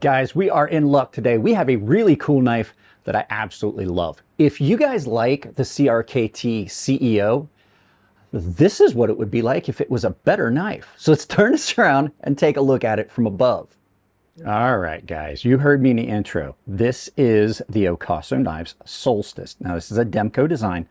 Guys, we are in luck today. We have a really cool knife that I absolutely love. If you guys like the CRKT CEO, this is what it would be like if it was a better knife. So let's turn this around and take a look at it from above. All right, guys, you heard me in the intro. This is the KATSU Knives Solstice. Now, this is a Demco design.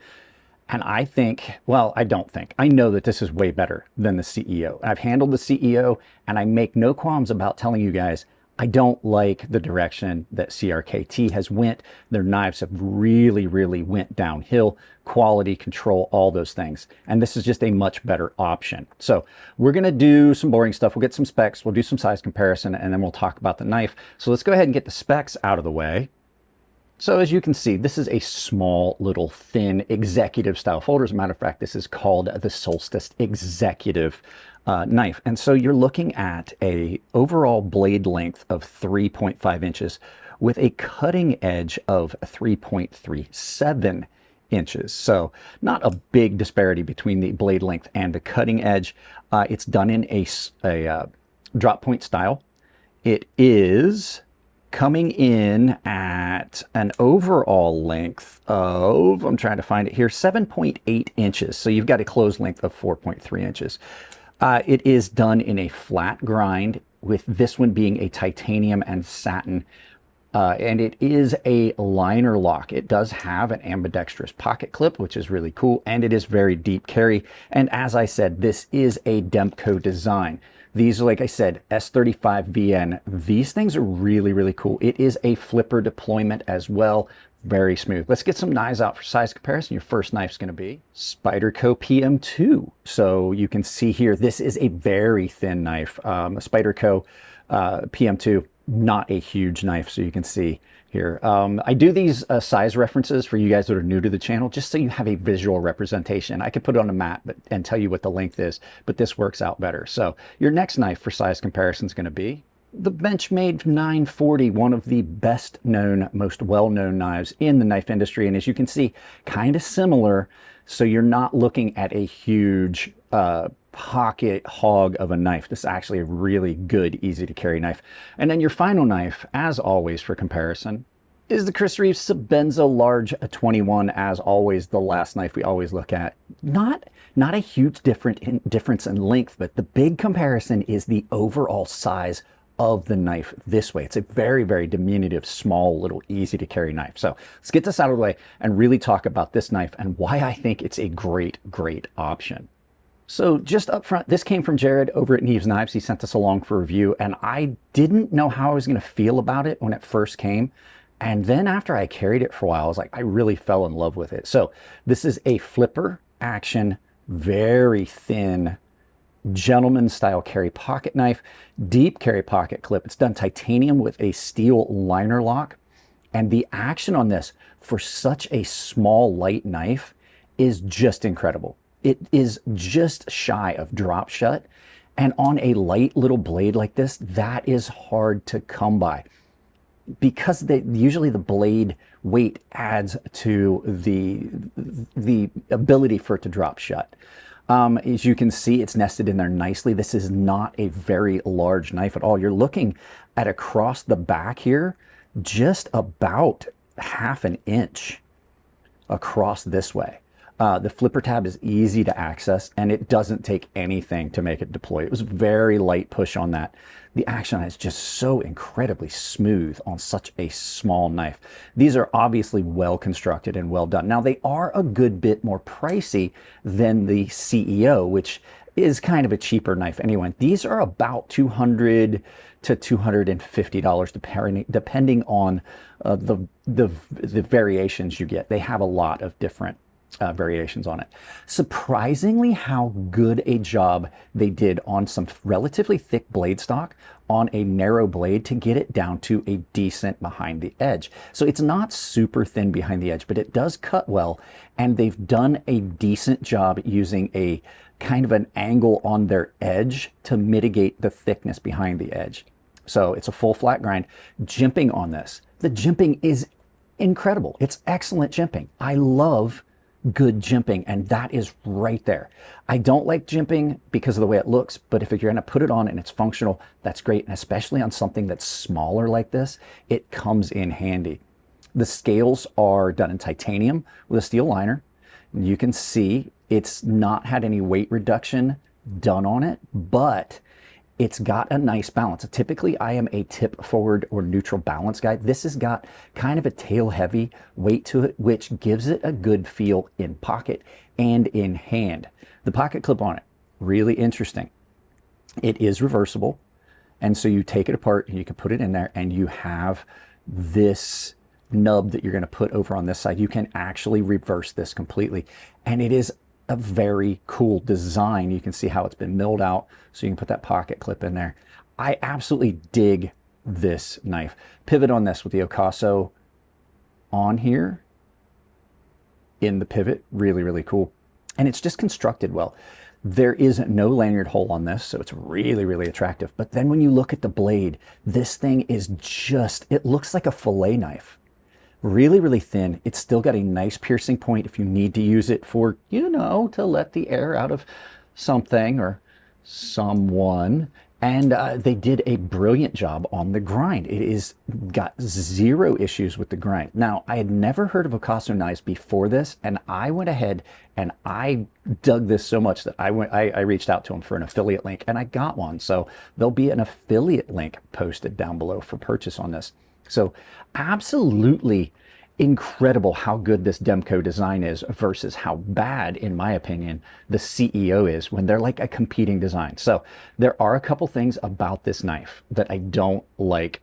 And I think, well, I don't think, I know that this is way better than the CEO. I've handled the CEO, and I make no qualms about telling you guys, I don't like the direction that CRKT has went. Their knives have really went downhill. Quality control, all those things. And this is just a much better option. So we're going to do some boring stuff. We'll get some specs. We'll do some size comparison, and then we'll talk about the knife. So let's go ahead and get the specs out of the way. So as you can see, this is a small, little, thin, executive style folder. As a matter of fact, this is called the Solstice Executive knife. And so you're looking at a overall blade length of 3.5 inches with a cutting edge of 3.37 inches. So not a big disparity between the blade length and the cutting edge. It's done in a drop point style. It is coming in at an overall length of, I'm trying to find it here, 7.8 inches. So you've got a closed length of 4.3 inches. It is done in a flat grind, with this one being a titanium and satin. And it is a liner lock. It does have an ambidextrous pocket clip, which is really cool. And it is very deep carry. And as I said, this is a Demco design. These are, like I said, S35VN. These things are really cool. It is a flipper deployment as well. Very smooth. Let's get some knives out for size comparison. Your first knife is going to be Spyderco PM2. So you can see here, this is a very thin knife. A Spyderco PM2, not a huge knife, so you can see here. I do these size references for you guys that are new to the channel, just so you have a visual representation. I could put it on a map and tell you what the length is, but this works out better. So your next knife for size comparison is going to be the Benchmade 940, one of the best known, most well-known knives in the knife industry. And as you can see, kind of similar. So you're not looking at a huge pocket hog of a knife. This is actually a really good, easy to carry knife. And then your final knife, as always for comparison, is the Chris Reeves Sebenzo Large 21. As always, the last knife we always look at. Not a huge difference in length, but the big comparison is the overall size of the knife this way. It's a very diminutive, small, little, easy to carry knife. So let's get this out of the way and really talk about this knife and why I think it's a great option. So just up front, this came from Jared over at Knives Knives. He sent us along for review, and I didn't know how I was going to feel about it when it first came. And then after I carried it for a while, I was like, I really fell in love with it. So this is a flipper action, very thin, gentleman style carry pocket knife, deep carry pocket clip. It's done titanium with a steel liner lock. And the action on this for such a small, light knife is just incredible. It is just shy of drop shut. And on a light little blade like this, that is hard to come by, because usually the blade weight adds to the ability for it to drop shut. As you can see, it's nested in there nicely. This is not a very large knife at all. You're looking at across the back here, just about ½ an inch across this way. The flipper tab is easy to access, and it doesn't take anything to make it deploy. It was very light push on that. The action is just so incredibly smooth on such a small knife. These are obviously well constructed and well done. Now, they are a good bit more pricey than the CEO, which is kind of a cheaper knife anyway. These are about $200 to $250 depending on the variations you get. They have a lot of different variations on it. Surprisingly how good a job they did on some relatively thick blade stock on a narrow blade to get it down to a decent behind the edge. So it's not super thin behind the edge, but it does cut well, and they've done a decent job using a kind of an angle on their edge to mitigate the thickness behind the edge. So it's a full flat grind. Jimping on this, the jimping is incredible. It's excellent jimping. I love good jimping, and that is right there. I don't like jimping because of the way it looks, but if you're going to put it on and it's functional, that's great. And especially on something that's smaller like this, it comes in handy. The scales are done in titanium with a steel liner. You can see it's not had any weight reduction done on it, but it's got a nice balance. Typically, I am a tip forward or neutral balance guy. This has got kind of a tail heavy weight to it, which gives it a good feel in pocket and in hand. The pocket clip on it, really interesting. It is reversible. And so you take it apart and you can put it in there and you have this nub that you're going to put over on this side. You can actually reverse this completely. And it is a very cool design. You can see how it's been milled out, so you can put that pocket clip in there. I absolutely dig this knife. Pivot on this with the Okaso on here in the pivot, really, really cool. And it's just constructed well. There is no lanyard hole on this, so it's really, really attractive. But then when you look at the blade, this thing is just, it looks like a fillet knife. Really, really thin. It's still got a nice piercing point if you need to use it for, you know, to let the air out of something or someone. And they did a brilliant job on the grind. It is got zero issues with the grind. Now, I had never heard of Okaso knives before this, and I went ahead and I dug this so much that I reached out to them for an affiliate link, and I got one. So there'll be an affiliate link posted down below for purchase on this. So absolutely incredible how good this Demko design is versus how bad, in my opinion, the CEO is when they're like a competing design. So there are a couple things about this knife that I don't like.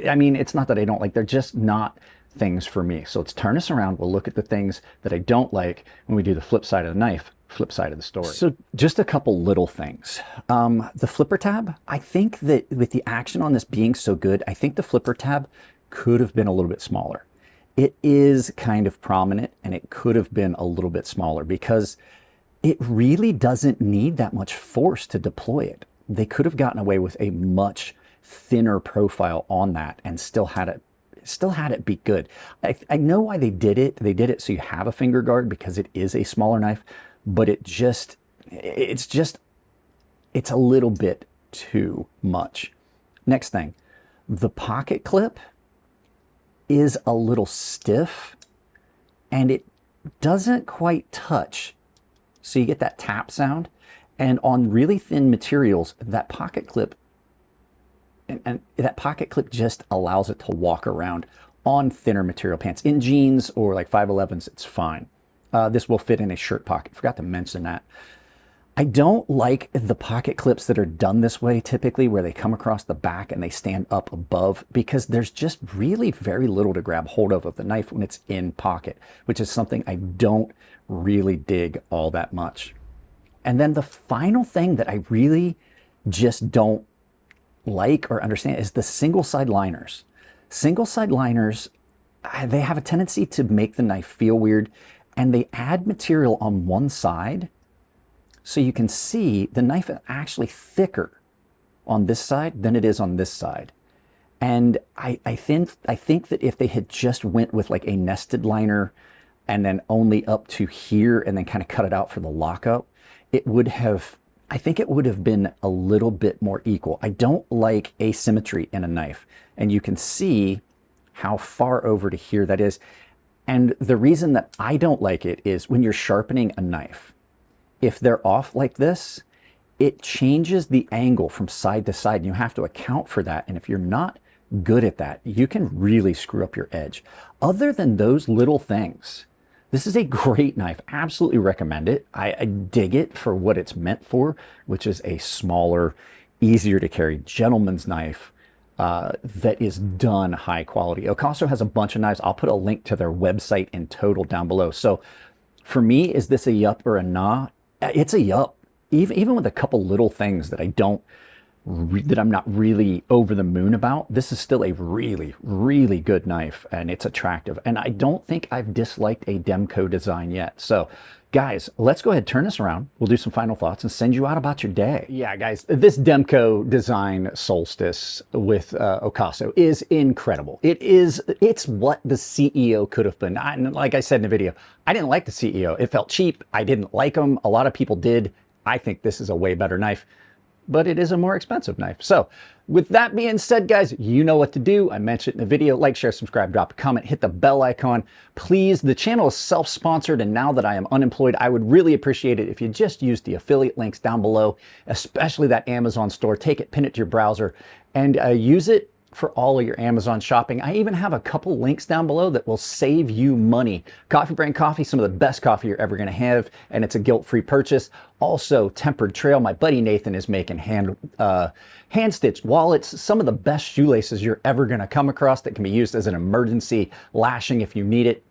I mean, it's not that I don't like, they're just not things for me. So let's turn this around. We'll look at the things that I don't like when we do the flip side of the knife, flip side of the story. So just a couple little things. The flipper tab, I think that with the action on this being so good, I think the flipper tab could have been a little bit smaller. It is kind of prominent and it could have been a little bit smaller because it really doesn't need that much force to deploy it. They could have gotten away with a much thinner profile on that and still had it be good. I know why they did it. They did it so you have a finger guard because it is a smaller knife, but it's a little bit too much. Next thing, the pocket clip is a little stiff and it doesn't quite touch. So you get that tap sound, and on really thin materials, that pocket clip and that pocket clip just allows it to walk around on thinner material pants. In jeans or like 511s, it's fine. This will fit in a shirt pocket. Forgot to mention that. I don't like the pocket clips that are done this way typically, where they come across the back and they stand up above, because there's just really very little to grab hold of the knife when it's in pocket, which is something I don't really dig all that much. And then the final thing that I really just don't like or understand is the single side liners. Single side liners, they have a tendency to make the knife feel weird, and they add material on one side. So you can see the knife is actually thicker on this side than it is on this side. And I think that if they had just went with like a nested liner and then only up to here and then kind of cut it out for the lockup, I think it would have been a little bit more equal. I don't like asymmetry in a knife, and you can see how far over to here that is. And the reason that I don't like it is when you're sharpening a knife, if they're off like this, it changes the angle from side to side, and you have to account for that. And if you're not good at that, you can really screw up your edge. Other than those little things, this is a great knife. Absolutely recommend it. I dig it for what it's meant for, which is a smaller, easier to carry gentleman's knife that is done high quality. Okaso has a bunch of knives. I'll put a link to their website in total down below. So for me, is this a yup or a nah? It's a yup. Even with a couple little things that I don't that I'm not really over the moon about, this is still a really, really good knife, and it's attractive. And I don't think I've disliked a Demco design yet. So guys, let's go ahead, turn this around. We'll do some final thoughts and send you out about your day. Yeah, guys, this Demco design Solstice with Okaso is incredible. It's what the CEO could have been. Like I said in the video, I didn't like the CEO. It felt cheap. I didn't like him. A lot of people did. I think this is a way better knife, but it is a more expensive knife. So with that being said, guys, you know what to do. I mentioned it in the video. Like, share, subscribe, drop a comment, hit the bell icon. Please, the channel is self-sponsored, and now that I am unemployed, I would really appreciate it if you just use the affiliate links down below, especially that Amazon store. Take it, pin it to your browser, and use it for all of your Amazon shopping. I even have a couple links down below that will save you money. Coffee Brand Coffee, some of the best coffee you're ever gonna have, and it's a guilt-free purchase. Also, Tempered Trail, my buddy Nathan is making hand-stitched wallets, some of the best shoelaces you're ever gonna come across that can be used as an emergency lashing if you need it.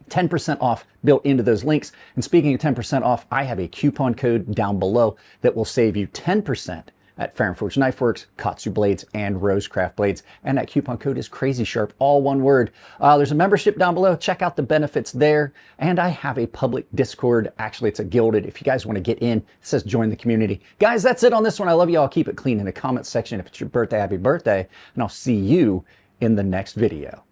10% off built into those links. And speaking of 10% off, I have a coupon code down below that will save you 10% at Fair and Forged Knife Works, KATSU Blades, and Rosecraft Blades. And that coupon code is crazysharp, all one word. There's a membership down below. Check out the benefits there. And I have a public Discord. Actually, it's a gilded. If you guys want to get in, it says join the community. Guys, that's it on this one. I love you all. Keep it clean in the comment section. If it's your birthday, happy birthday. And I'll see you in the next video.